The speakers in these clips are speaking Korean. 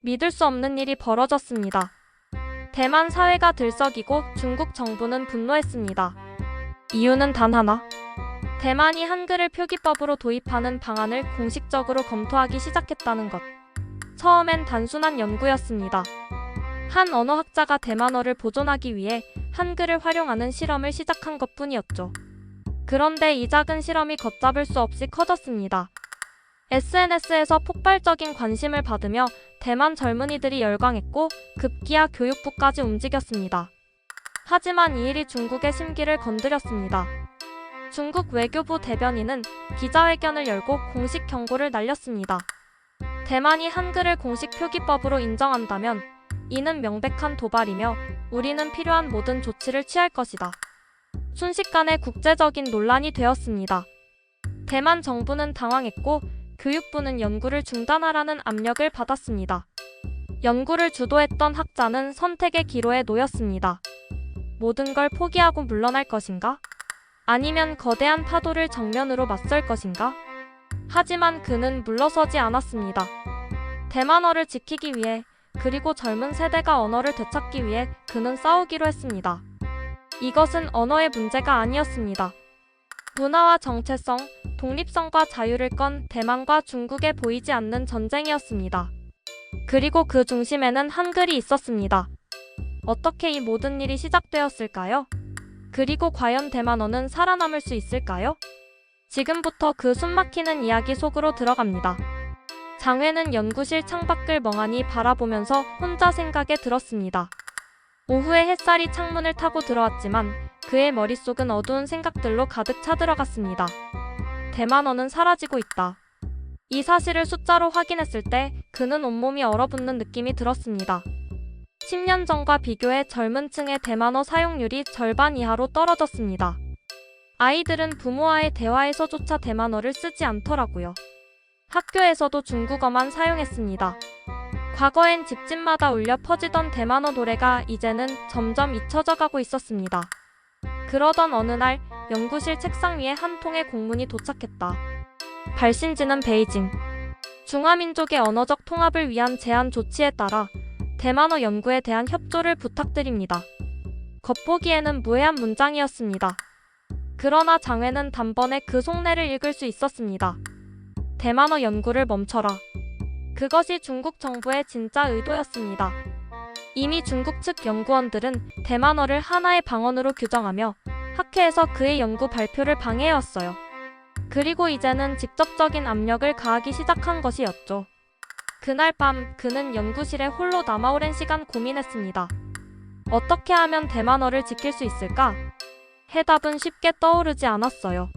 믿을 수 없는 일이 벌어졌습니다. 대만 사회가 들썩이고 중국 정부는 분노했습니다. 이유는 단 하나. 대만이 한글을 표기법으로 도입하는 방안을 공식적으로 검토하기 시작했다는 것. 처음엔 단순한 연구였습니다. 한 언어학자가 대만어를 보존하기 위해 한글을 활용하는 실험을 시작한 것뿐이었죠. 그런데 이 작은 실험이 걷잡을 수 없이 커졌습니다. SNS에서 폭발적인 관심을 받으며 대만 젊은이들이 열광했고 급기야 교육부까지 움직였습니다. 하지만 이 일이 중국의 심기를 건드렸습니다. 중국 외교부 대변인은 기자회견을 열고 공식 경고를 날렸습니다. 대만이 한글을 공식 표기법으로 인정한다면 이는 명백한 도발이며 우리는 필요한 모든 조치를 취할 것이다. 순식간에 국제적인 논란이 되었습니다. 대만 정부는 당황했고 교육부는 연구를 중단하라는 압력을 받았습니다. 연구를 주도했던 학자는 선택의 기로에 놓였습니다. 모든 걸 포기하고 물러날 것인가? 아니면 거대한 파도를 정면으로 맞설 것인가? 하지만 그는 물러서지 않았습니다. 대만어를 지키기 위해, 그리고 젊은 세대가 언어를 되찾기 위해 그는 싸우기로 했습니다. 이것은 언어의 문제가 아니었습니다. 문화와 정체성, 독립성과 자유를 건 대만과 중국에 보이지 않는 전쟁이었습니다. 그리고 그 중심에는 한글이 있었습니다. 어떻게 이 모든 일이 시작되었을까요? 그리고 과연 대만어는 살아남을 수 있을까요? 지금부터 그 숨막히는 이야기 속으로 들어갑니다. 장회는 연구실 창밖을 멍하니 바라보면서 혼자 생각에 들었습니다. 오후에 햇살이 창문을 타고 들어왔지만 그의 머릿속은 어두운 생각들로 가득 차들어갔습니다. 대만어는 사라지고 있다. 이 사실을 숫자로 확인했을 때 그는 온몸이 얼어붙는 느낌이 들었습니다. 10년 전과 비교해 젊은 층의 대만어 사용률이 절반 이하로 떨어졌습니다. 아이들은 부모와의 대화에서조차 대만어를 쓰지 않더라고요. 학교에서도 중국어만 사용했습니다. 과거엔 집집마다 울려 퍼지던 대만어 노래가 이제는 점점 잊혀져 가고 있었습니다. 그러던 어느 날 연구실 책상 위에 한 통의 공문이 도착했다. 발신지는 베이징. 중화민족의 언어적 통합을 위한 제안 조치에 따라 대만어 연구에 대한 협조를 부탁드립니다. 겉보기에는 무해한 문장이었습니다. 그러나 장회는 단번에 그 속내를 읽을 수 있었습니다. 대만어 연구를 멈춰라. 그것이 중국 정부의 진짜 의도였습니다. 이미 중국 측 연구원들은 대만어를 하나의 방언으로 규정하며 학회에서 그의 연구 발표를 방해해왔어요. 그리고 이제는 직접적인 압력을 가하기 시작한 것이었죠. 그날 밤 그는 연구실에 홀로 남아 오랜 시간 고민했습니다. 어떻게 하면 대만어를 지킬 수 있을까? 해답은 쉽게 떠오르지 않았어요.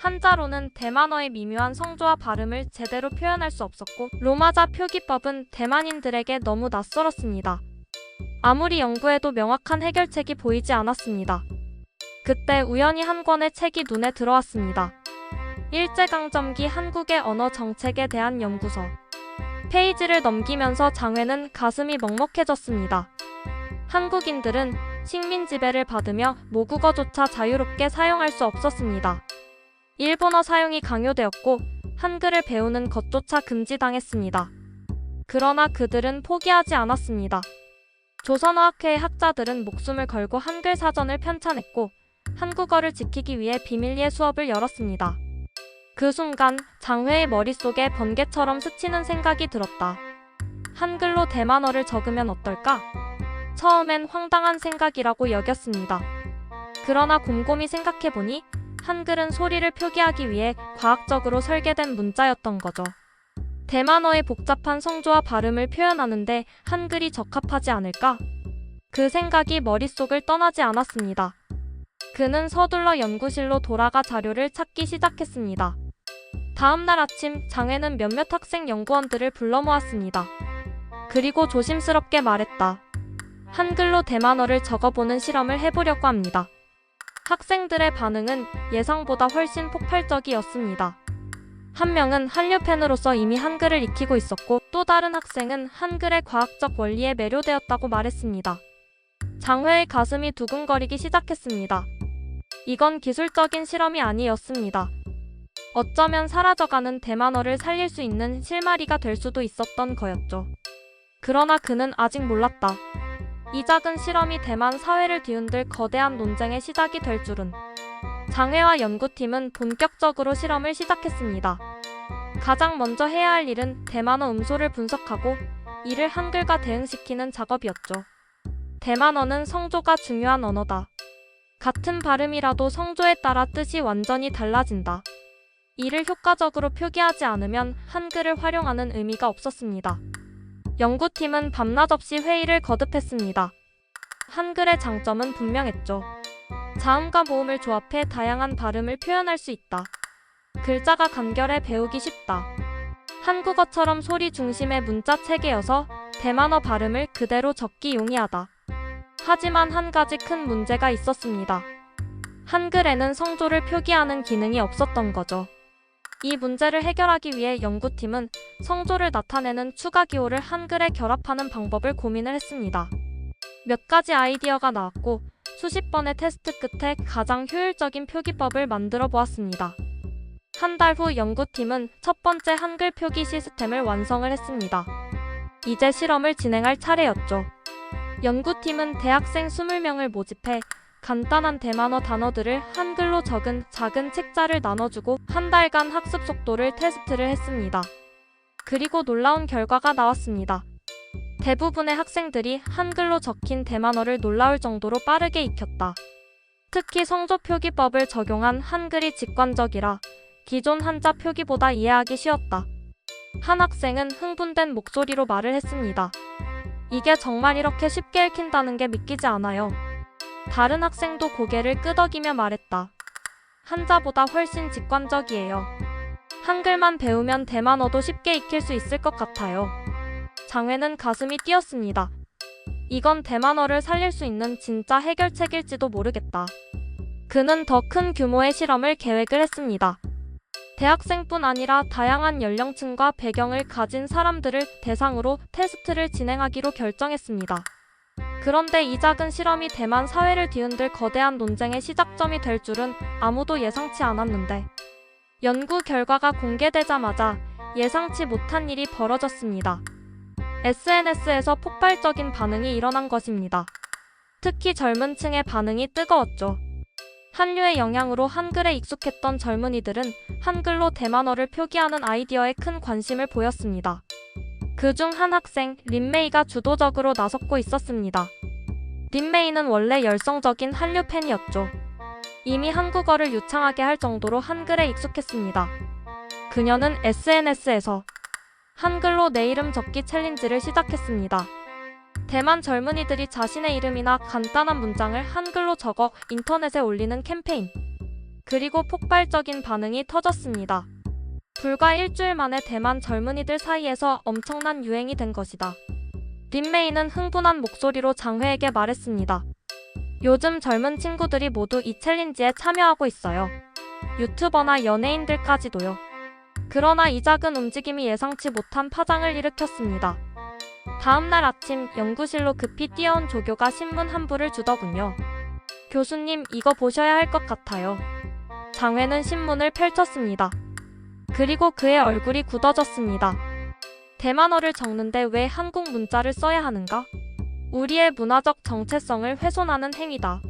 한자로는 대만어의 미묘한 성조와 발음을 제대로 표현할 수 없었고 로마자 표기법은 대만인들에게 너무 낯설었습니다. 아무리 연구해도 명확한 해결책이 보이지 않았습니다. 그때 우연히 한 권의 책이 눈에 들어왔습니다. 일제강점기 한국의 언어 정책에 대한 연구서. 페이지를 넘기면서 장회는 가슴이 먹먹해졌습니다. 한국인들은 식민 지배를 받으며 모국어조차 자유롭게 사용할 수 없었습니다. 일본어 사용이 강요되었고 한글을 배우는 것조차 금지당했습니다. 그러나 그들은 포기하지 않았습니다. 조선어학회의 학자들은 목숨을 걸고 한글 사전을 편찬했고 한국어를 지키기 위해 비밀리에 수업을 열었습니다. 그 순간 장회의 머릿속에 번개처럼 스치는 생각이 들었다. 한글로 대만어를 적으면 어떨까? 처음엔 황당한 생각이라고 여겼습니다. 그러나 곰곰이 생각해보니 한글은 소리를 표기하기 위해 과학적으로 설계된 문자였던 거죠. 대만어의 복잡한 성조와 발음을 표현하는데 한글이 적합하지 않을까? 그 생각이 머릿속을 떠나지 않았습니다. 그는 서둘러 연구실로 돌아가 자료를 찾기 시작했습니다. 다음날 아침 장회는 몇몇 학생 연구원들을 불러 모았습니다. 그리고 조심스럽게 말했다. 한글로 대만어를 적어보는 실험을 해보려고 합니다. 학생들의 반응은 예상보다 훨씬 폭발적이었습니다. 한 명은 한류팬으로서 이미 한글을 익히고 있었고 또 다른 학생은 한글의 과학적 원리에 매료되었다고 말했습니다. 장회의 가슴이 두근거리기 시작했습니다. 이건 기술적인 실험이 아니었습니다. 어쩌면 사라져가는 대만어를 살릴 수 있는 실마리가 될 수도 있었던 거였죠. 그러나 그는 아직 몰랐다. 이 작은 실험이 대만 사회를 뒤흔들 거대한 논쟁의 시작이 될 줄은. 장회와 연구팀은 본격적으로 실험을 시작했습니다. 가장 먼저 해야 할 일은 대만어 음소를 분석하고 이를 한글과 대응시키는 작업이었죠. 대만어는 성조가 중요한 언어다. 같은 발음이라도 성조에 따라 뜻이 완전히 달라진다. 이를 효과적으로 표기하지 않으면 한글을 활용하는 의미가 없었습니다. 연구팀은 밤낮 없이 회의를 거듭했습니다. 한글의 장점은 분명했죠. 자음과 모음을 조합해 다양한 발음을 표현할 수 있다. 글자가 간결해 배우기 쉽다. 한국어처럼 소리 중심의 문자 체계여서 대만어 발음을 그대로 적기 용이하다. 하지만 한 가지 큰 문제가 있었습니다. 한글에는 성조를 표기하는 기능이 없었던 거죠. 이 문제를 해결하기 위해 연구팀은 성조를 나타내는 추가 기호를 한글에 결합하는 방법을 고민을 했습니다. 몇 가지 아이디어가 나왔고 수십 번의 테스트 끝에 가장 효율적인 표기법을 만들어 보았습니다. 한 달 후 연구팀은 첫 번째 한글 표기 시스템을 완성을 했습니다. 이제 실험을 진행할 차례였죠. 연구팀은 대학생 20명을 모집해 간단한 대만어 단어들을 한글로 적은 작은 책자를 나눠주고 한 달간 학습 속도를 테스트를 했습니다. 그리고 놀라운 결과가 나왔습니다. 대부분의 학생들이 한글로 적힌 대만어를 놀라울 정도로 빠르게 익혔다. 특히 성조 표기법을 적용한 한글이 직관적이라 기존 한자 표기보다 이해하기 쉬웠다. 한 학생은 흥분된 목소리로 말을 했습니다. 이게 정말 이렇게 쉽게 읽힌다는 게 믿기지 않아요. 다른 학생도 고개를 끄덕이며 말했다. 한자보다 훨씬 직관적이에요. 한글만 배우면 대만어도 쉽게 익힐 수 있을 것 같아요. 장회는 가슴이 뛰었습니다. 이건 대만어를 살릴 수 있는 진짜 해결책일지도 모르겠다. 그는 더 큰 규모의 실험을 계획을 했습니다. 대학생뿐 아니라 다양한 연령층과 배경을 가진 사람들을 대상으로 테스트를 진행하기로 결정했습니다. 그런데 이 작은 실험이 대만 사회를 뒤흔들 거대한 논쟁의 시작점이 될 줄은 아무도 예상치 않았는데, 연구 결과가 공개되자마자 예상치 못한 일이 벌어졌습니다. SNS에서 폭발적인 반응이 일어난 것입니다. 특히 젊은 층의 반응이 뜨거웠죠. 한류의 영향으로 한글에 익숙했던 젊은이들은 한글로 대만어를 표기하는 아이디어에 큰 관심을 보였습니다. 그중 한 학생, 린메이가 주도적으로 나섰고 있었습니다. 린메이는 원래 열성적인 한류 팬이었죠. 이미 한국어를 유창하게 할 정도로 한글에 익숙했습니다. 그녀는 SNS에서 한글로 내 이름 적기 챌린지를 시작했습니다. 대만 젊은이들이 자신의 이름이나 간단한 문장을 한글로 적어 인터넷에 올리는 캠페인. 그리고 폭발적인 반응이 터졌습니다. 불과 일주일 만에 대만 젊은이들 사이에서 엄청난 유행이 된 것이다. 린메이는 흥분한 목소리로 장회에게 말했습니다. 요즘 젊은 친구들이 모두 이 챌린지에 참여하고 있어요. 유튜버나 연예인들까지도요. 그러나 이 작은 움직임이 예상치 못한 파장을 일으켰습니다. 다음날 아침 연구실로 급히 뛰어온 조교가 신문 한 부를 주더군요. 교수님, 이거 보셔야 할 것 같아요. 장회는 신문을 펼쳤습니다. 그리고 그의 얼굴이 굳어졌습니다. 대만어를 적는데 왜 한국 문자를 써야 하는가? 우리의 문화적 정체성을 훼손하는 행위다.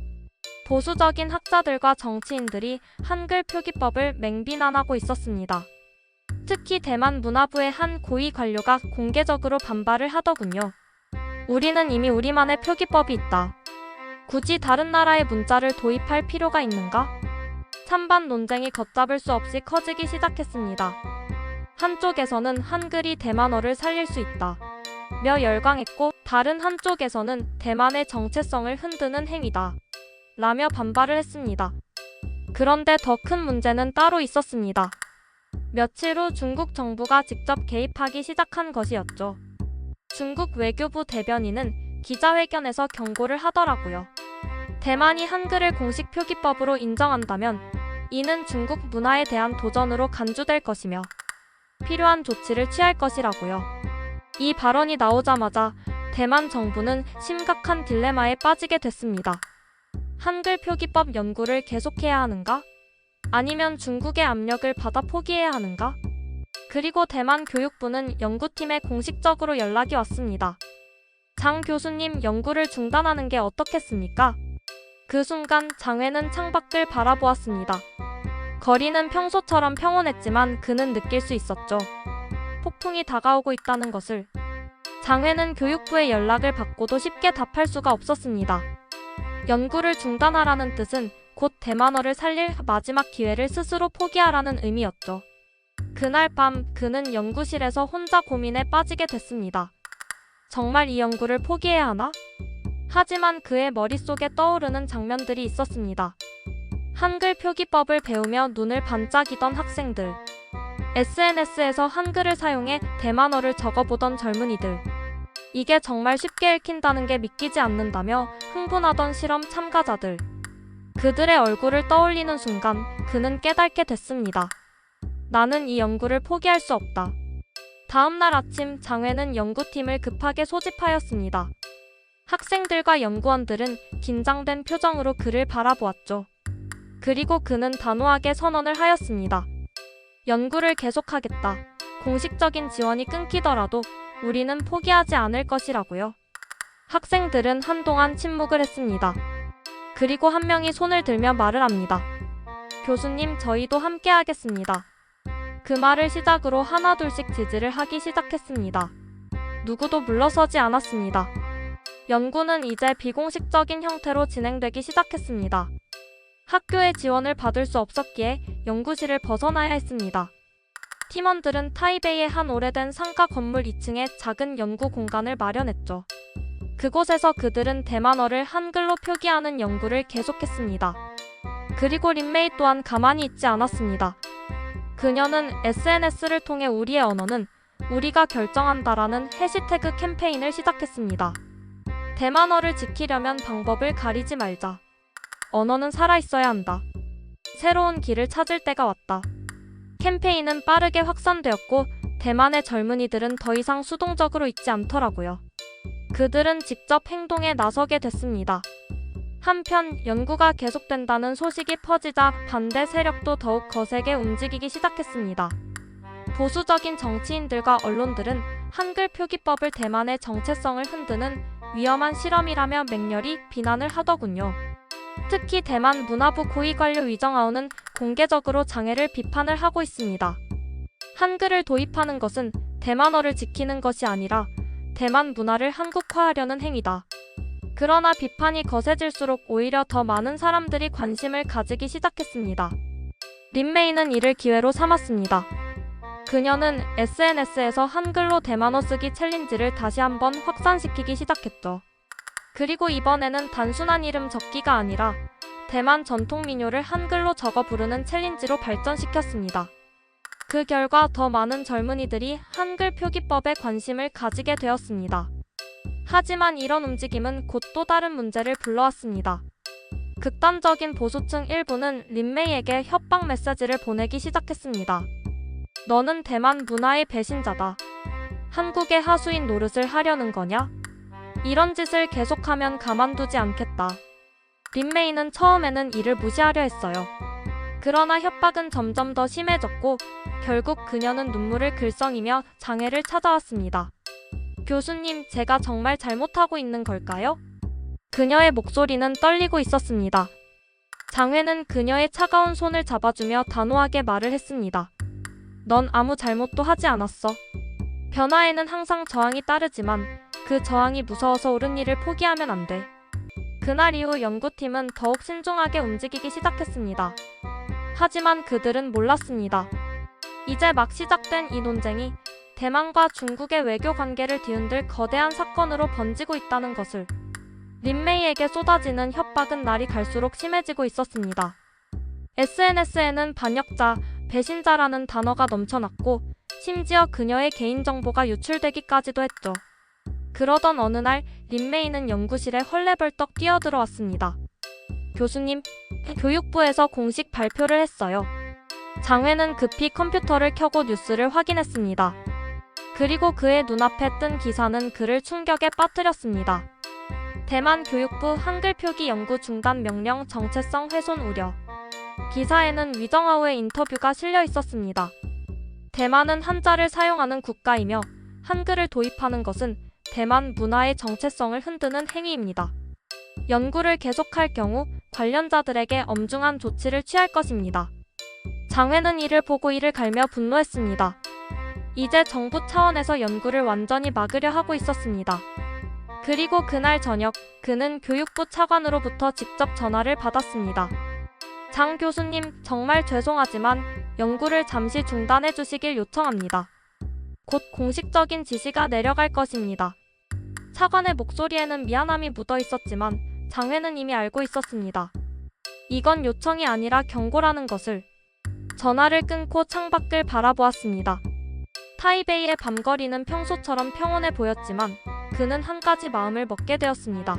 보수적인 학자들과 정치인들이 한글 표기법을 맹비난하고 있었습니다. 특히 대만 문화부의 한 고위 관료가 공개적으로 반발을 하더군요. 우리는 이미 우리만의 표기법이 있다. 굳이 다른 나라의 문자를 도입할 필요가 있는가? 찬반 논쟁이 걷잡을 수 없이 커지기 시작했습니다. 한쪽에서는 한글이 대만어를 살릴 수 있다 며 열광했고, 다른 한쪽에서는 대만의 정체성을 흔드는 행위다 라며 반발을 했습니다. 그런데 더 큰 문제는 따로 있었습니다. 며칠 후 중국 정부가 직접 개입하기 시작한 것이었죠. 중국 외교부 대변인은 기자회견에서 경고를 하더라고요. 대만이 한글을 공식 표기법으로 인정한다면 이는 중국 문화에 대한 도전으로 간주될 것이며 필요한 조치를 취할 것이라고요. 이 발언이 나오자마자 대만 정부는 심각한 딜레마에 빠지게 됐습니다. 한글 표기법 연구를 계속해야 하는가? 아니면 중국의 압력을 받아 포기해야 하는가? 그리고 대만 교육부는 연구팀에 공식적으로 연락이 왔습니다. 장 교수님, 연구를 중단하는 게 어떻겠습니까? 그 순간 장회는 창밖을 바라보았습니다. 거리는 평소처럼 평온했지만 그는 느낄 수 있었죠. 폭풍이 다가오고 있다는 것을. 장회는 교육부의 연락을 받고도 쉽게 답할 수가 없었습니다. 연구를 중단하라는 뜻은 곧 대만어를 살릴 마지막 기회를 스스로 포기하라는 의미였죠. 그날 밤 그는 연구실에서 혼자 고민에 빠지게 됐습니다. 정말 이 연구를 포기해야 하나? 하지만 그의 머릿속에 떠오르는 장면들이 있었습니다. 한글 표기법을 배우며 눈을 반짝이던 학생들, SNS에서 한글을 사용해 대만어를 적어보던 젊은이들, 이게 정말 쉽게 읽힌다는 게 믿기지 않는다며 흥분하던 실험 참가자들, 그들의 얼굴을 떠올리는 순간 그는 깨닫게 됐습니다. 나는 이 연구를 포기할 수 없다. 다음날 아침 장회는 연구팀을 급하게 소집하였습니다. 학생들과 연구원들은 긴장된 표정으로 그를 바라보았죠. 그리고 그는 단호하게 선언을 하였습니다. 연구를 계속하겠다. 공식적인 지원이 끊기더라도 우리는 포기하지 않을 것이라고요. 학생들은 한동안 침묵을 했습니다. 그리고 한 명이 손을 들며 말을 합니다. 교수님, 저희도 함께 하겠습니다. 그 말을 시작으로 하나둘씩 지지를 하기 시작했습니다. 누구도 물러서지 않았습니다. 연구는 이제 비공식적인 형태로 진행되기 시작했습니다. 학교의 지원을 받을 수 없었기에 연구실을 벗어나야 했습니다. 팀원들은 타이베이의 한 오래된 상가 건물 2층에 작은 연구 공간을 마련했죠. 그곳에서 그들은 대만어를 한글로 표기하는 연구를 계속했습니다. 그리고 린메이 또한 가만히 있지 않았습니다. 그녀는 SNS를 통해 우리의 언어는 우리가 결정한다라는 해시태그 캠페인을 시작했습니다. 대만어를 지키려면 방법을 가리지 말자. 언어는 살아있어야 한다. 새로운 길을 찾을 때가 왔다. 캠페인은 빠르게 확산되었고 대만의 젊은이들은 더 이상 수동적으로 있지 않더라고요. 그들은 직접 행동에 나서게 됐습니다. 한편 연구가 계속된다는 소식이 퍼지자 반대 세력도 더욱 거세게 움직이기 시작했습니다. 보수적인 정치인들과 언론들은 한글 표기법을 대만의 정체성을 흔드는 위험한 실험이라며 맹렬히 비난을 하더군요. 특히 대만 문화부 고위관료 위정아오는 공개적으로 장애를 비판을 하고 있습니다. 한글을 도입하는 것은 대만어를 지키는 것이 아니라 대만 문화를 한국화하려는 행위다. 그러나 비판이 거세질수록 오히려 더 많은 사람들이 관심을 가지기 시작했습니다. 린메이는 이를 기회로 삼았습니다. 그녀는 SNS에서 한글로 대만어 쓰기 챌린지를 다시 한번 확산시키기 시작했죠. 그리고 이번에는 단순한 이름 적기가 아니라 대만 전통 민요를 한글로 적어 부르는 챌린지로 발전시켰습니다. 그 결과 더 많은 젊은이들이 한글 표기법에 관심을 가지게 되었습니다. 하지만 이런 움직임은 곧 또 다른 문제를 불러왔습니다. 극단적인 보수층 일부는 린메이에게 협박 메시지를 보내기 시작했습니다. 너는 대만 문화의 배신자다. 한국의 하수인 노릇을 하려는 거냐? 이런 짓을 계속하면 가만두지 않겠다. 린메이는 처음에는 이를 무시하려 했어요. 그러나 협박은 점점 더 심해졌고 결국 그녀는 눈물을 글썽이며 장애를 찾아왔습니다. 교수님, 제가 정말 잘못하고 있는 걸까요? 그녀의 목소리는 떨리고 있었습니다. 장회는 그녀의 차가운 손을 잡아주며 단호하게 말을 했습니다. 넌 아무 잘못도 하지 않았어. 변화에는 항상 저항이 따르지만 그 저항이 무서워서 옳은 일을 포기하면 안 돼. 그날 이후 연구팀은 더욱 신중하게 움직이기 시작했습니다. 하지만 그들은 몰랐습니다. 이제 막 시작된 이 논쟁이 대만과 중국의 외교 관계를 뒤흔들 거대한 사건으로 번지고 있다는 것을. 린메이에게 쏟아지는 협박은 날이 갈수록 심해지고 있었습니다. SNS에는 반역자, 배신자라는 단어가 넘쳐났고 심지어 그녀의 개인정보가 유출되기까지도 했죠. 그러던 어느 날 린메이는 연구실에 헐레벌떡 뛰어들어왔습니다. 교수님, 교육부에서 공식 발표를 했어요. 장회는 급히 컴퓨터를 켜고 뉴스를 확인했습니다. 그리고 그의 눈앞에 뜬 기사는 그를 충격에 빠뜨렸습니다. 대만 교육부 한글 표기 연구 중단 명령 정체성 훼손 우려. 기사에는 위정아오의 인터뷰가 실려 있었습니다. 대만은 한자를 사용하는 국가이며 한글을 도입하는 것은 대만 문화의 정체성을 흔드는 행위입니다. 연구를 계속할 경우 관련자들에게 엄중한 조치를 취할 것입니다. 장회는 이를 보고 이를 갈며 분노했습니다. 이제 정부 차원에서 연구를 완전히 막으려 하고 있었습니다. 그리고 그날 저녁 그는 교육부 차관으로부터 직접 전화를 받았습니다. 장 교수님, 정말 죄송하지만 연구를 잠시 중단해 주시길 요청합니다. 곧 공식적인 지시가 내려갈 것입니다. 차관의 목소리에는 미안함이 묻어 있었지만 장회는 이미 알고 있었습니다. 이건 요청이 아니라 경고라는 것을. 전화를 끊고 창밖을 바라보았습니다. 타이베이의 밤거리는 평소처럼 평온해 보였지만 그는 한 가지 마음을 먹게 되었습니다.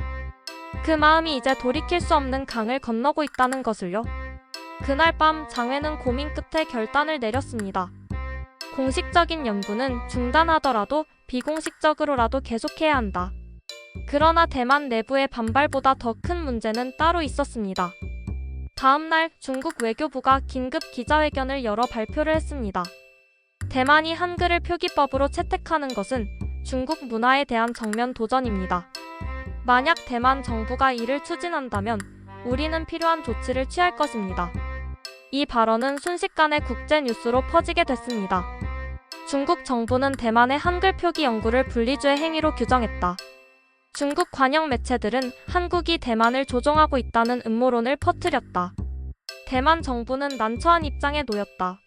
그 마음이 이제 돌이킬 수 없는 강을 건너고 있다는 것을요. 그날 밤 장회는 고민 끝에 결단을 내렸습니다. 공식적인 연구는 중단하더라도 비공식적으로라도 계속해야 한다. 그러나 대만 내부의 반발보다 더 큰 문제는 따로 있었습니다. 다음 날 중국 외교부가 긴급 기자회견을 열어 발표를 했습니다. 대만이 한글을 표기법으로 채택하는 것은 중국 문화에 대한 정면 도전입니다. 만약 대만 정부가 이를 추진한다면 우리는 필요한 조치를 취할 것입니다. 이 발언은 순식간에 국제 뉴스로 퍼지게 됐습니다. 중국 정부는 대만의 한글 표기 연구를 분리주의 행위로 규정했다. 중국 관영 매체들은 한국이 대만을 조종하고 있다는 음모론을 퍼뜨렸다. 대만 정부는 난처한 입장에 놓였다.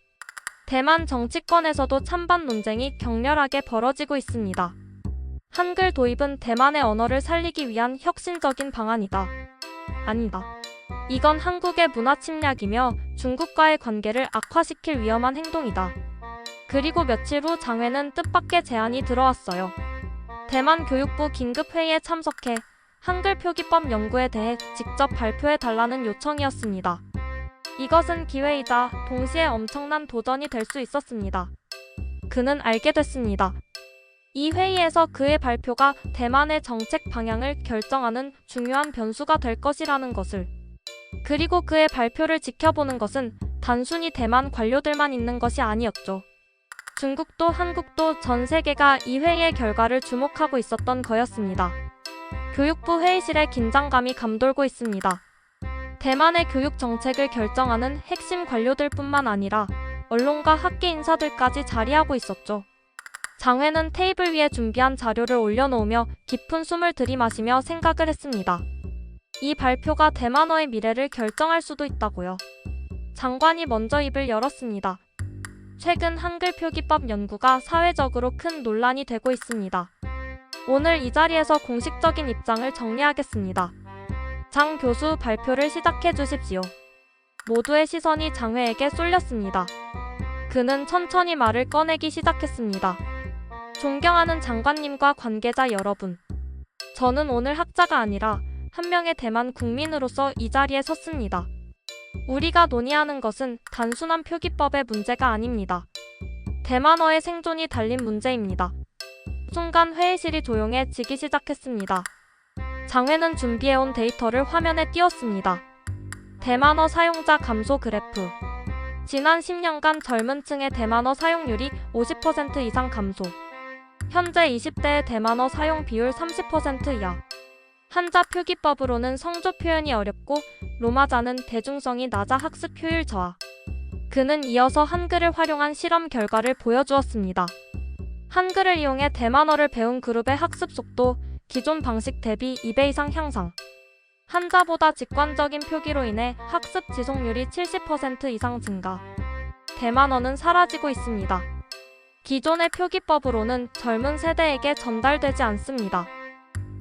대만 정치권에서도 찬반 논쟁이 격렬하게 벌어지고 있습니다. 한글 도입은 대만의 언어를 살리기 위한 혁신적인 방안이다. 아니다. 이건 한국의 문화 침략이며 중국과의 관계를 악화시킬 위험한 행동이다. 그리고 며칠 후 장회는 뜻밖의 제안이 들어왔어요. 대만 교육부 긴급회의에 참석해 한글 표기법 연구에 대해 직접 발표해달라는 요청이었습니다. 이것은 기회이자 동시에 엄청난 도전이 될 수 있었습니다. 그는 알게 됐습니다. 이 회의에서 그의 발표가 대만의 정책 방향을 결정하는 중요한 변수가 될 것이라는 것을. 그리고 그의 발표를 지켜보는 것은 단순히 대만 관료들만 있는 것이 아니었죠. 중국도 한국도 전 세계가 이 회의의 결과를 주목하고 있었던 거였습니다. 교육부 회의실에 긴장감이 감돌고 있습니다. 대만의 교육 정책을 결정하는 핵심 관료들뿐만 아니라 언론과 학계 인사들까지 자리하고 있었죠. 장회는 테이블 위에 준비한 자료를 올려놓으며 깊은 숨을 들이마시며 생각을 했습니다. 이 발표가 대만어의 미래를 결정할 수도 있다고요. 장관이 먼저 입을 열었습니다. 최근 한글 표기법 연구가 사회적으로 큰 논란이 되고 있습니다. 오늘 이 자리에서 공식적인 입장을 정리하겠습니다. 장 교수, 발표를 시작해 주십시오. 모두의 시선이 장회에게 쏠렸습니다. 그는 천천히 말을 꺼내기 시작했습니다. 존경하는 장관님과 관계자 여러분. 저는 오늘 학자가 아니라 한 명의 대만 국민으로서 이 자리에 섰습니다. 우리가 논의하는 것은 단순한 표기법의 문제가 아닙니다. 대만어의 생존이 달린 문제입니다. 순간 회의실이 조용해지기 시작했습니다. 장회는 준비해온 데이터를 화면에 띄웠습니다. 대만어 사용자 감소 그래프. 지난 10년간 젊은 층의 대만어 사용률이 50% 이상 감소. 현재 20대의 대만어 사용 비율 30% 이하. 한자 표기법으로는 성조 표현이 어렵고 로마자는 대중성이 낮아 학습 효율 저하. 그는 이어서 한글을 활용한 실험 결과를 보여주었습니다. 한글을 이용해 대만어를 배운 그룹의 학습 속도 기존 방식 대비 2배 이상 향상. 한자보다 직관적인 표기로 인해 학습 지속률이 70% 이상 증가. 대만어는 사라지고 있습니다. 기존의 표기법으로는 젊은 세대에게 전달되지 않습니다.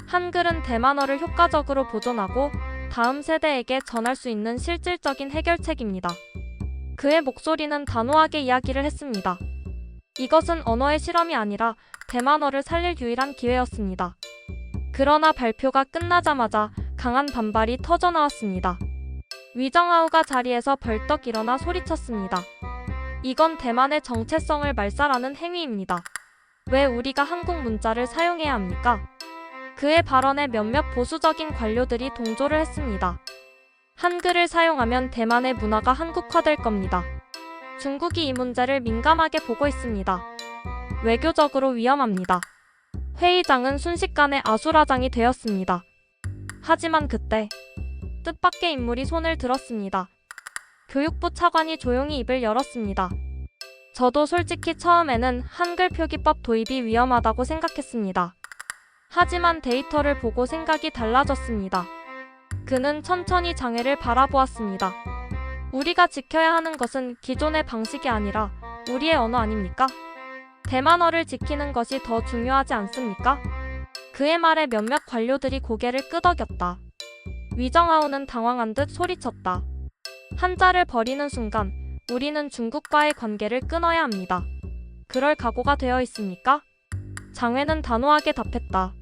한글은 대만어를 효과적으로 보존하고 다음 세대에게 전할 수 있는 실질적인 해결책입니다. 그의 목소리는 단호하게 이야기를 했습니다. 이것은 언어의 실험이 아니라 대만어를 살릴 유일한 기회였습니다. 그러나 발표가 끝나자마자 강한 반발이 터져나왔습니다. 위정하우가 자리에서 벌떡 일어나 소리쳤습니다. 이건 대만의 정체성을 말살하는 행위입니다. 왜 우리가 한국 문자를 사용해야 합니까? 그의 발언에 몇몇 보수적인 관료들이 동조를 했습니다. 한글을 사용하면 대만의 문화가 한국화될 겁니다. 중국이 이 문제를 민감하게 보고 있습니다. 외교적으로 위험합니다. 회의장은 순식간에 아수라장이 되었습니다. 하지만 그때 뜻밖의 인물이 손을 들었습니다. 교육부 차관이 조용히 입을 열었습니다. 저도 솔직히 처음에는 한글 표기법 도입이 위험하다고 생각했습니다. 하지만 데이터를 보고 생각이 달라졌습니다. 그는 천천히 장애를 바라보았습니다. 우리가 지켜야 하는 것은 기존의 방식이 아니라 우리의 언어 아닙니까? 대만어를 지키는 것이 더 중요하지 않습니까? 그의 말에 몇몇 관료들이 고개를 끄덕였다. 위정하오는 당황한 듯 소리쳤다. 한자를 버리는 순간 우리는 중국과의 관계를 끊어야 합니다. 그럴 각오가 되어 있습니까? 장회는 단호하게 답했다.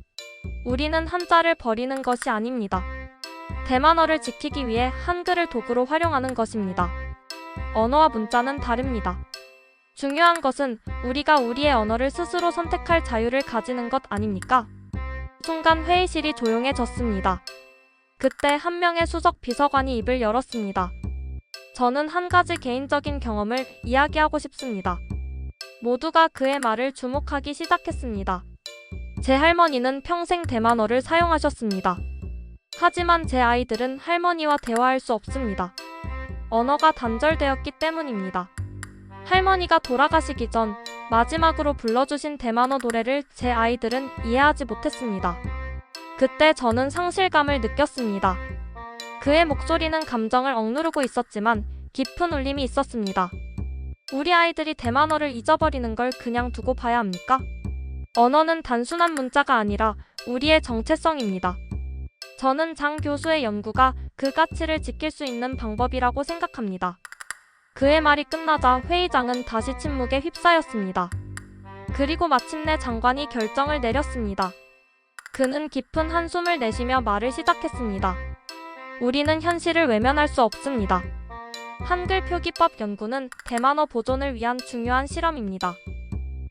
우리는 한자를 버리는 것이 아닙니다. 대만어를 지키기 위해 한글을 도구로 활용하는 것입니다. 언어와 문자는 다릅니다. 중요한 것은 우리가 우리의 언어를 스스로 선택할 자유를 가지는 것 아닙니까? 순간 회의실이 조용해졌습니다. 그때 한 명의 수석 비서관이 입을 열었습니다. 저는 한 가지 개인적인 경험을 이야기하고 싶습니다. 모두가 그의 말을 주목하기 시작했습니다. 제 할머니는 평생 대만어를 사용하셨습니다. 하지만 제 아이들은 할머니와 대화할 수 없습니다. 언어가 단절되었기 때문입니다. 할머니가 돌아가시기 전 마지막으로 불러주신 대만어 노래를 제 아이들은 이해하지 못했습니다. 그때 저는 상실감을 느꼈습니다. 그의 목소리는 감정을 억누르고 있었지만 깊은 울림이 있었습니다. 우리 아이들이 대만어를 잊어버리는 걸 그냥 두고 봐야 합니까? 언어는 단순한 문자가 아니라 우리의 정체성입니다. 저는 장 교수의 연구가 그 가치를 지킬 수 있는 방법이라고 생각합니다. 그의 말이 끝나자 회의장은 다시 침묵에 휩싸였습니다. 그리고 마침내 장관이 결정을 내렸습니다. 그는 깊은 한숨을 내쉬며 말을 시작했습니다. 우리는 현실을 외면할 수 없습니다. 한글 표기법 연구는 대만어 보존을 위한 중요한 실험입니다.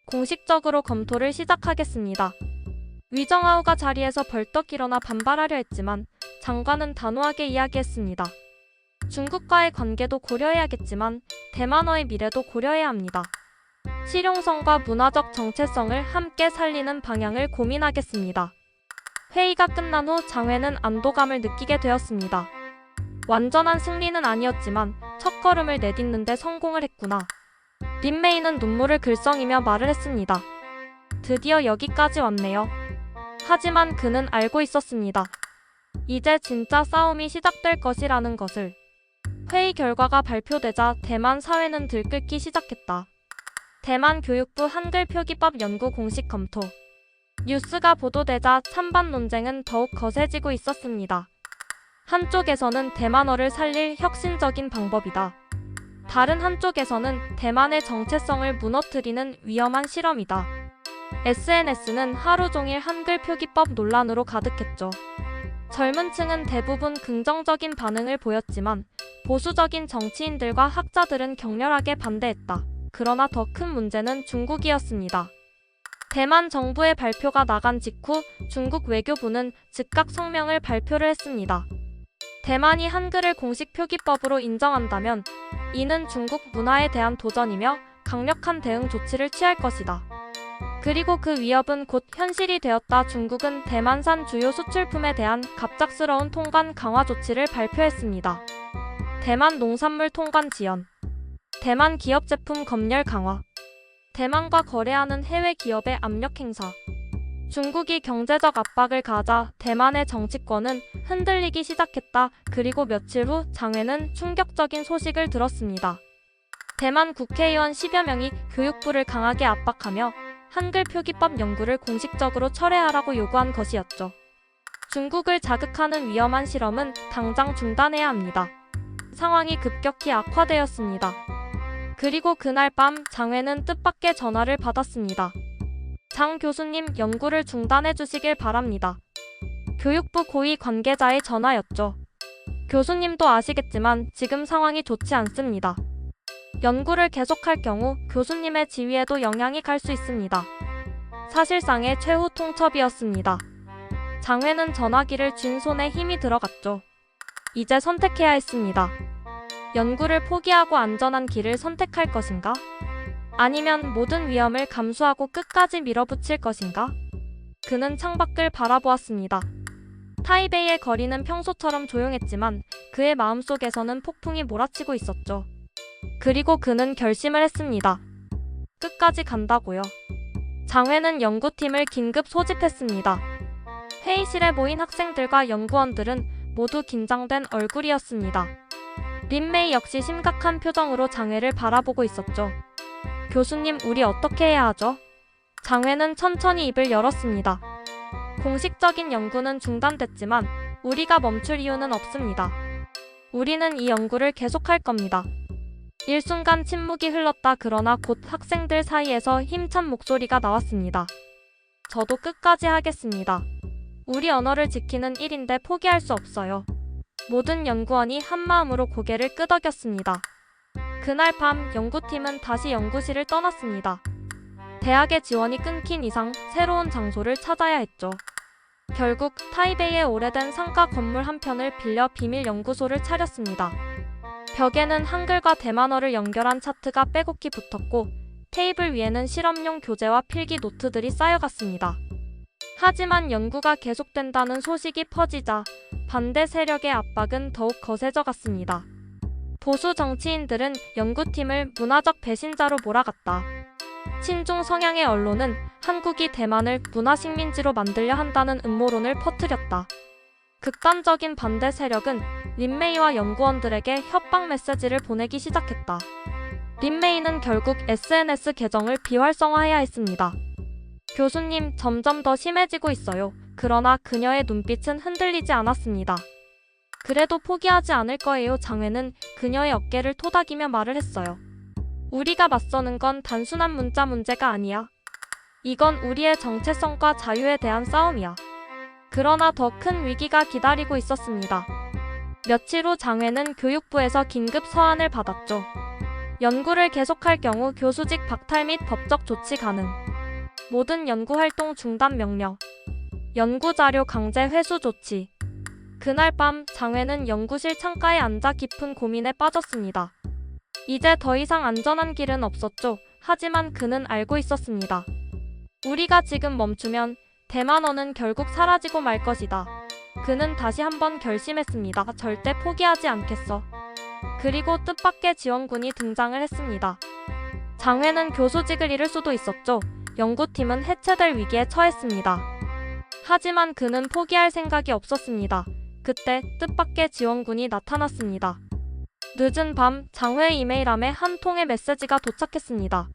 공식적으로 검토를 시작하겠습니다. 위정하오가 자리에서 벌떡 일어나 반발하려 했지만 장관은 단호하게 이야기했습니다. 중국과의 관계도 고려해야겠지만 대만어의 미래도 고려해야 합니다. 실용성과 문화적 정체성을 함께 살리는 방향을 고민하겠습니다. 회의가 끝난 후 장회는 안도감을 느끼게 되었습니다. 완전한 승리는 아니었지만 첫걸음을 내딛는 데 성공을 했구나. 린메이는 눈물을 글썽이며 말을 했습니다. 드디어 여기까지 왔네요. 하지만 그는 알고 있었습니다. 이제 진짜 싸움이 시작될 것이라는 것을. 회의 결과가 발표되자 대만 사회는 들끓기 시작했다. 대만 교육부 한글 표기법 연구 공식 검토. 뉴스가 보도되자 찬반 논쟁은 더욱 거세지고 있었습니다. 한쪽에서는 대만어를 살릴 혁신적인 방법이다. 다른 한쪽에서는 대만의 정체성을 무너뜨리는 위험한 실험이다. SNS는 하루 종일 한글 표기법 논란으로 가득했죠. 젊은 층은 대부분 긍정적인 반응을 보였지만 보수적인 정치인들과 학자들은 격렬하게 반대했다. 그러나 더 큰 문제는 중국이었습니다. 대만 정부의 발표가 나간 직후 중국 외교부는 즉각 성명을 발표를 했습니다. 대만이 한글을 공식 표기법으로 인정한다면 이는 중국 문화에 대한 도전이며 강력한 대응 조치를 취할 것이다. 그리고 그 위협은 곧 현실이 되었다. 중국은 대만산 주요 수출품에 대한 갑작스러운 통관 강화 조치를 발표했습니다. 대만 농산물 통관 지연, 대만 기업 제품 검열 강화, 대만과 거래하는 해외 기업의 압력 행사. 중국이 경제적 압박을 가하자 대만의 정치권은 흔들리기 시작했다. 그리고 며칠 후 장회는 충격적인 소식을 들었습니다. 대만 국회의원 10여 명이 교육부를 강하게 압박하며 한글 표기법 연구를 공식적으로 철회하라고 요구한 것이었죠. 중국을 자극하는 위험한 실험은 당장 중단해야 합니다. 상황이 급격히 악화되었습니다. 그리고 그날 밤 장회는 뜻밖의 전화를 받았습니다. 장 교수님, 연구를 중단해 주시길 바랍니다. 교육부 고위 관계자의 전화였죠. 교수님도 아시겠지만 지금 상황이 좋지 않습니다. 연구를 계속할 경우 교수님의 지위에도 영향이 갈 수 있습니다. 사실상의 최후 통첩이었습니다. 장회는 전화기를 쥔 손에 힘이 들어갔죠. 이제 선택해야 했습니다. 연구를 포기하고 안전한 길을 선택할 것인가? 아니면 모든 위험을 감수하고 끝까지 밀어붙일 것인가? 그는 창밖을 바라보았습니다. 타이베이의 거리는 평소처럼 조용했지만 그의 마음속에서는 폭풍이 몰아치고 있었죠. 그리고 그는 결심을 했습니다. 끝까지 간다고요. 장회는 연구팀을 긴급 소집했습니다. 회의실에 모인 학생들과 연구원들은 모두 긴장된 얼굴이었습니다. 린메이 역시 심각한 표정으로 장회를 바라보고 있었죠. 교수님, 우리 어떻게 해야 하죠? 장회는 천천히 입을 열었습니다. 공식적인 연구는 중단됐지만 우리가 멈출 이유는 없습니다. 우리는 이 연구를 계속할 겁니다. 일순간 침묵이 흘렀다. 그러나 곧 학생들 사이에서 힘찬 목소리가 나왔습니다. 저도 끝까지 하겠습니다. 우리 언어를 지키는 일인데 포기할 수 없어요. 모든 연구원이 한마음으로 고개를 끄덕였습니다. 그날 밤 연구팀은 다시 연구실을 떠났습니다. 대학의 지원이 끊긴 이상 새로운 장소를 찾아야 했죠. 결국 타이베이의 오래된 상가 건물 한 편을 빌려 비밀 연구소를 차렸습니다. 벽에는 한글과 대만어를 연결한 차트가 빼곡히 붙었고 테이블 위에는 실험용 교재와 필기 노트들이 쌓여갔습니다. 하지만 연구가 계속된다는 소식이 퍼지자 반대 세력의 압박은 더욱 거세져갔습니다. 보수 정치인들은 연구팀을 문화적 배신자로 몰아갔다. 친중 성향의 언론은 한국이 대만을 문화식민지로 만들려 한다는 음모론을 퍼뜨렸다. 극단적인 반대 세력은 린메이와 연구원들에게 협박 메시지를 보내기 시작했다. 린메이는 결국 SNS 계정을 비활성화해야 했습니다. 교수님, 점점 더 심해지고 있어요. 그러나 그녀의 눈빛은 흔들리지 않았습니다. 그래도 포기하지 않을 거예요. 장회는 그녀의 어깨를 토닥이며 말을 했어요. 우리가 맞서는 건 단순한 문자 문제가 아니야. 이건 우리의 정체성과 자유에 대한 싸움이야. 그러나 더 큰 위기가 기다리고 있었습니다. 며칠 후 장회는 교육부에서 긴급 서한을 받았죠. 연구를 계속할 경우 교수직 박탈 및 법적 조치 가능. 모든 연구활동 중단 명령. 연구자료 강제 회수 조치. 그날 밤 장회는 연구실 창가에 앉아 깊은 고민에 빠졌습니다. 이제 더 이상 안전한 길은 없었죠. 하지만 그는 알고 있었습니다. 우리가 지금 멈추면 대만어는 결국 사라지고 말 것이다. 그는 다시 한번 결심했습니다. 절대 포기하지 않겠어. 그리고 뜻밖의 지원군이 등장을 했습니다. 장회는 교수직을 잃을 수도 있었죠. 연구팀은 해체될 위기에 처했습니다. 하지만 그는 포기할 생각이 없었습니다. 그때 뜻밖의 지원군이 나타났습니다. 늦은 밤 장회의 이메일함에 한 통의 메시지가 도착했습니다.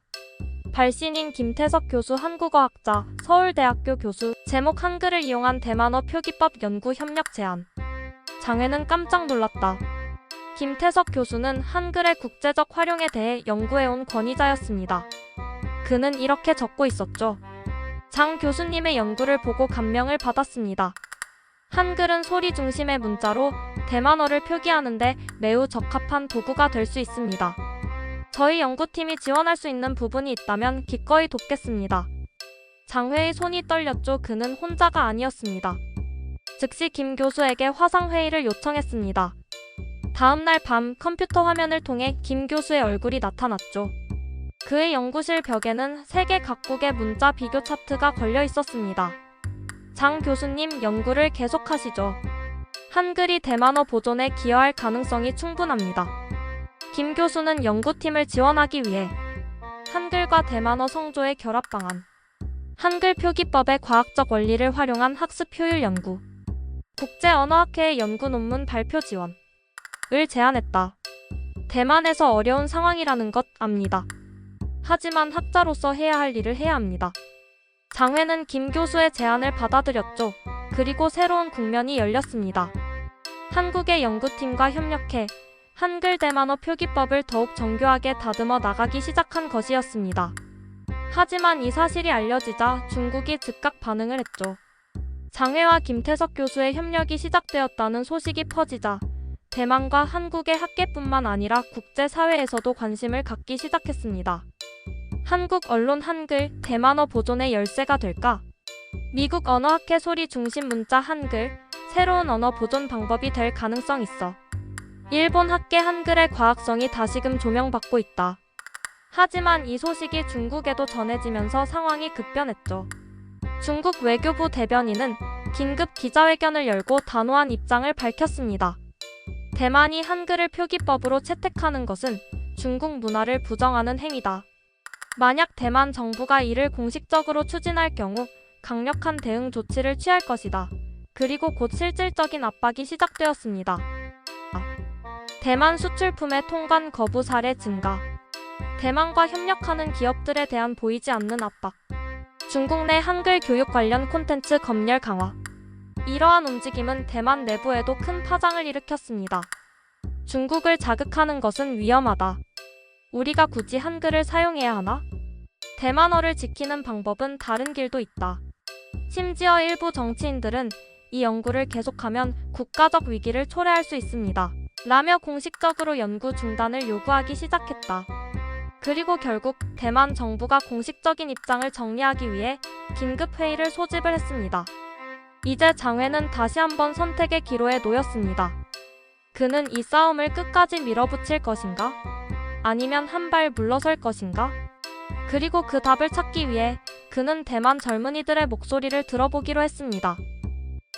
발신인 김태석 교수, 한국어학자, 서울대학교 교수. 제목: 한글을 이용한 대만어 표기법 연구 협력 제안. 장회는 깜짝 놀랐다. 김태석 교수는 한글의 국제적 활용에 대해 연구해온 권위자였습니다. 그는 이렇게 적고 있었죠. 장 교수님의 연구를 보고 감명을 받았습니다. 한글은 소리 중심의 문자로 대만어를 표기하는데 매우 적합한 도구가 될 수 있습니다. 저희 연구팀이 지원할 수 있는 부분이 있다면 기꺼이 돕겠습니다. 장회의 손이 떨렸죠. 그는 혼자가 아니었습니다. 즉시 김 교수에게 화상회의를 요청했습니다. 다음날 밤 컴퓨터 화면을 통해 김 교수의 얼굴이 나타났죠. 그의 연구실 벽에는 세계 각국의 문자 비교 차트가 걸려 있었습니다. 장 교수님, 연구를 계속하시죠. 한글이 대만어 보존에 기여할 가능성이 충분합니다. 김 교수는 연구팀을 지원하기 위해 한글과 대만어 성조의 결합 방안, 한글 표기법의 과학적 원리를 활용한 학습 효율 연구, 국제언어학회의 연구 논문 발표 지원을 제안했다. 대만에서 어려운 상황이라는 것 압니다. 하지만 학자로서 해야 할 일을 해야 합니다. 장회는 김 교수의 제안을 받아들였죠. 그리고 새로운 국면이 열렸습니다. 한국의 연구팀과 협력해 한글 대만어 표기법을 더욱 정교하게 다듬어 나가기 시작한 것이었습니다. 하지만 이 사실이 알려지자 중국이 즉각 반응을 했죠. 장회와 김태석 교수의 협력이 시작되었다는 소식이 퍼지자 대만과 한국의 학계뿐만 아니라 국제사회에서도 관심을 갖기 시작했습니다. 한국 언론 한글, 대만어 보존의 열쇠가 될까? 미국 언어학회 소리 중심 문자 한글, 새로운 언어 보존 방법이 될 가능성 있어. 일본 학계 한글의 과학성이 다시금 조명받고 있다. 하지만 이 소식이 중국에도 전해지면서 상황이 급변했죠. 중국 외교부 대변인은 긴급 기자회견을 열고 단호한 입장을 밝혔습니다. 대만이 한글을 표기법으로 채택하는 것은 중국 문화를 부정하는 행위다. 만약 대만 정부가 이를 공식적으로 추진할 경우 강력한 대응 조치를 취할 것이다. 그리고 곧 실질적인 압박이 시작되었습니다. 대만 수출품의 통관 거부 사례 증가. 대만과 협력하는 기업들에 대한 보이지 않는 압박. 중국 내 한글 교육 관련 콘텐츠 검열 강화. 이러한 움직임은 대만 내부에도 큰 파장을 일으켰습니다. 중국을 자극하는 것은 위험하다. 우리가 굳이 한글을 사용해야 하나? 대만어를 지키는 방법은 다른 길도 있다. 심지어 일부 정치인들은 이 연구를 계속하면 국가적 위기를 초래할 수 있습니다. 라며 공식적으로 연구 중단을 요구하기 시작했다. 그리고 결국 대만 정부가 공식적인 입장을 정리하기 위해 긴급 회의를 소집을 했습니다. 이제 장회는 다시 한번 선택의 기로에 놓였습니다. 그는 이 싸움을 끝까지 밀어붙일 것인가? 아니면 한 발 물러설 것인가? 그리고 그 답을 찾기 위해 그는 대만 젊은이들의 목소리를 들어보기로 했습니다.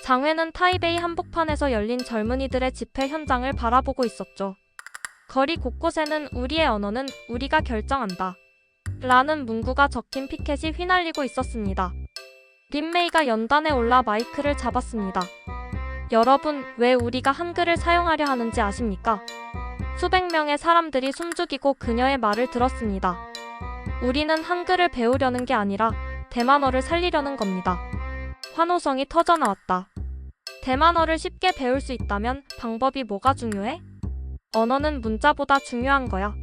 장회는 타이베이 한복판에서 열린 젊은이들의 집회 현장을 바라보고 있었죠. 거리 곳곳에는 우리의 언어는 우리가 결정한다. 라는 문구가 적힌 피켓이 휘날리고 있었습니다. 린메이가 연단에 올라 마이크를 잡았습니다. 여러분, 왜 우리가 한글을 사용하려 하는지 아십니까? 수백 명의 사람들이 숨죽이고 그녀의 말을 들었습니다. 우리는 한글을 배우려는 게 아니라 대만어를 살리려는 겁니다. 환호성이 터져나왔다. 대만어를 쉽게 배울 수 있다면 방법이 뭐가 중요해? 언어는 문자보다 중요한 거야.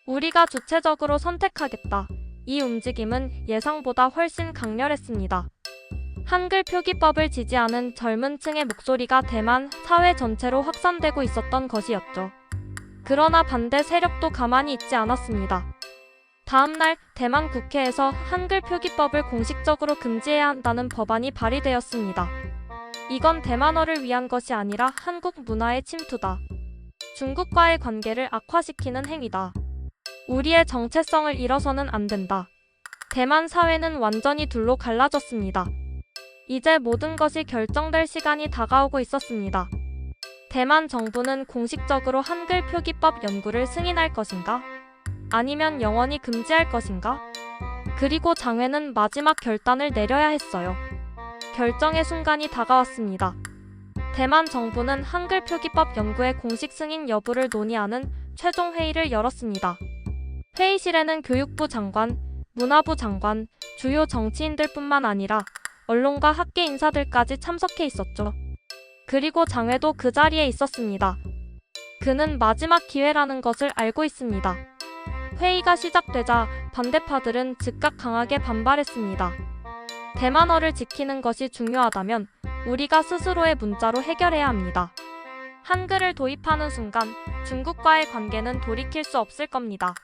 우리가 주체적으로 선택하겠다. 이 움직임은 예상보다 훨씬 강렬했습니다. 한글 표기법을 지지하는 젊은 층의 목소리가 대만 사회 전체로 확산되고 있었던 것이었죠. 그러나 반대 세력도 가만히 있지 않았습니다. 다음 날 대만 국회에서 한글 표기법을 공식적으로 금지해야 한다는 법안이 발의되었습니다. 이건 대만어를 위한 것이 아니라 한국 문화의 침투다. 중국과의 관계를 악화시키는 행위다. 우리의 정체성을 잃어서는 안 된다. 대만 사회는 완전히 둘로 갈라졌습니다. 이제 모든 것이 결정될 시간이 다가오고 있었습니다. 대만 정부는 공식적으로 한글 표기법 연구를 승인할 것인가? 아니면 영원히 금지할 것인가? 그리고 장회는 마지막 결단을 내려야 했어요. 결정의 순간이 다가왔습니다. 대만 정부는 한글 표기법 연구의 공식 승인 여부를 논의하는 최종 회의를 열었습니다. 회의실에는 교육부 장관, 문화부 장관, 주요 정치인들뿐만 아니라 언론과 학계 인사들까지 참석해 있었죠. 그리고 장회도 그 자리에 있었습니다. 그는 마지막 기회라는 것을 알고 있습니다. 회의가 시작되자 반대파들은 즉각 강하게 반발했습니다. 대만어를 지키는 것이 중요하다면 우리가 스스로의 문자로 해결해야 합니다. 한글을 도입하는 순간 중국과의 관계는 돌이킬 수 없을 겁니다.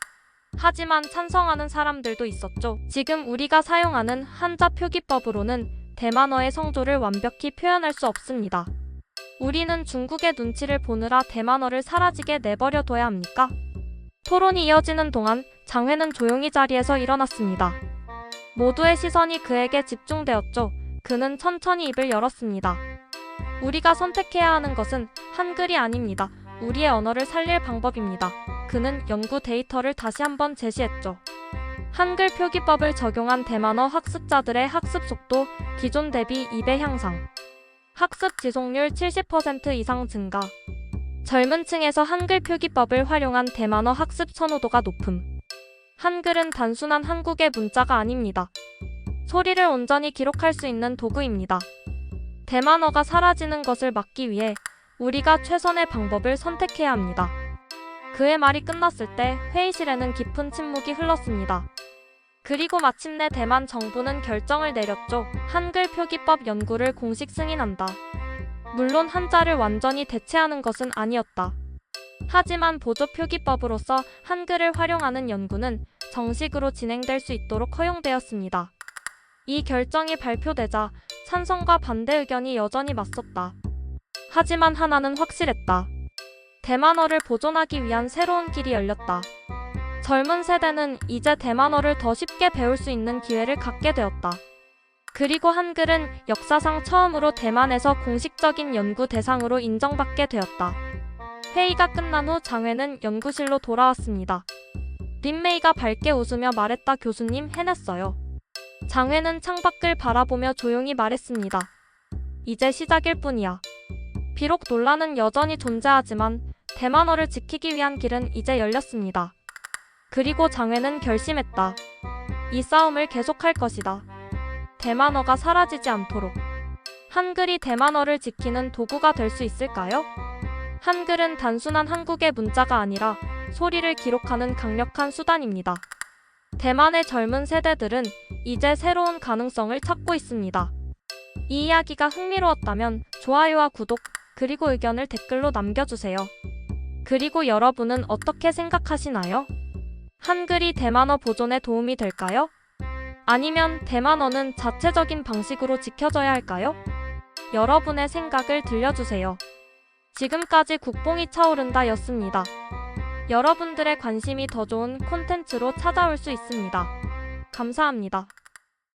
하지만 찬성하는 사람들도 있었죠. 지금 우리가 사용하는 한자 표기법으로는 대만어의 성조를 완벽히 표현할 수 없습니다. 우리는 중국의 눈치를 보느라 대만어를 사라지게 내버려 둬야 합니까? 토론이 이어지는 동안 장회는 조용히 자리에서 일어났습니다. 모두의 시선이 그에게 집중되었죠. 그는 천천히 입을 열었습니다. 우리가 선택해야 하는 것은 한글이 아닙니다. 우리의 언어를 살릴 방법입니다. 그는 연구 데이터를 다시 한번 제시했죠. 한글 표기법을 적용한 대만어 학습자들의 학습 속도 기존 대비 2배 향상. 학습 지속률 70% 이상 증가. 젊은 층에서 한글 표기법을 활용한 대만어 학습 선호도가 높음. 한글은 단순한 한국의 문자가 아닙니다. 소리를 온전히 기록할 수 있는 도구입니다. 대만어가 사라지는 것을 막기 위해 우리가 최선의 방법을 선택해야 합니다. 그의 말이 끝났을 때 회의실에는 깊은 침묵이 흘렀습니다. 그리고 마침내 대만 정부는 결정을 내렸죠. 한글 표기법 연구를 공식 승인한다. 물론 한자를 완전히 대체하는 것은 아니었다. 하지만 보조 표기법으로서 한글을 활용하는 연구는 정식으로 진행될 수 있도록 허용되었습니다. 이 결정이 발표되자 찬성과 반대 의견이 여전히 맞섰다. 하지만 하나는 확실했다. 대만어를 보존하기 위한 새로운 길이 열렸다. 젊은 세대는 이제 대만어를 더 쉽게 배울 수 있는 기회를 갖게 되었다. 그리고 한글은 역사상 처음으로 대만에서 공식적인 연구 대상으로 인정받게 되었다. 회의가 끝난 후 장회는 연구실로 돌아왔습니다. 린메이가 밝게 웃으며 말했다. 교수님, 해냈어요. 장회는 창밖을 바라보며 조용히 말했습니다. 이제 시작일 뿐이야. 비록 논란은 여전히 존재하지만 대만어를 지키기 위한 길은 이제 열렸습니다. 그리고 장회는 결심했다. 이 싸움을 계속할 것이다. 대만어가 사라지지 않도록. 한글이 대만어를 지키는 도구가 될 수 있을까요? 한글은 단순한 한국의 문자가 아니라 소리를 기록하는 강력한 수단입니다. 대만의 젊은 세대들은 이제 새로운 가능성을 찾고 있습니다. 이 이야기가 흥미로웠다면 좋아요와 구독, 그리고 의견을 댓글로 남겨주세요. 그리고 여러분은 어떻게 생각하시나요? 한글이 대만어 보존에 도움이 될까요? 아니면 대만어는 자체적인 방식으로 지켜져야 할까요? 여러분의 생각을 들려주세요. 지금까지 국뽕이 차오른다 였습니다. 여러분들의 관심이 더 좋은 콘텐츠로 찾아올 수 있습니다. 감사합니다.